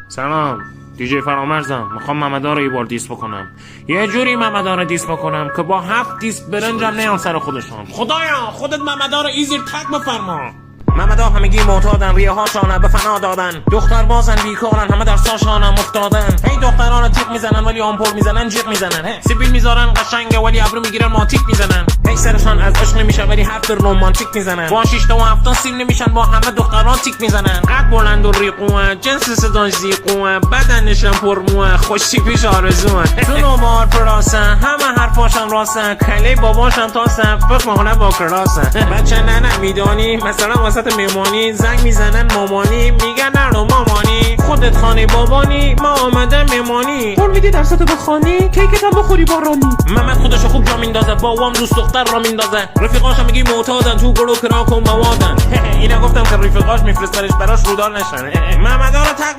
سلام، دیجی فرامرزم. میخوام ممدا رو یه بار دیس بکنم. یه جوری ممدا رو دیس بکنم که با 7 دیس برنجم نیان سر خودشون. خدایا خودت ممدا رو ایزیر تک بفرما. ممدا همگی معتادن، ریه هاشانه به فنا دادن. دختر بازن بیکارن، همه در ساشانم افتادن. هی دختران تیک میزنن ولی آمپول میزنن، جیغ میزنن. سیبیل میذارن قشنگه ولی ابرو میگیرن ماتیک میزنن. هی سرشان از عشق نمیشه ولی حرف رومانتیک میزنن. با 6 تا و 7 سیل نمیشن، با همه دختران تیک میزنن. قد بلند و ریقوه، جنس صداش زیقوه، بدنشم پرموه، خوشی پیش آرزوه. تو نوبار پراسن، همه حرفاشم راسن. کله باباشم تاسن، فکر مهونه با کراسن. بچه نه میدانی مثلا وسط میمانی زنگ میزنن مامانی، میگن نرو مامانی خودت خانه بابانی، ما آمدن میمانی. قول میدی درستو بخوانی کیکتم بخوری بارانی. محمد خودشو خوب جا میندازه، بابام دوست دختر را میندازه. رفیقاشم میگی معتادن، تو گلو کراک و موادن. اینا گفتم که رفیقاش میفرستنش براش رودار نشن. محمد رو تق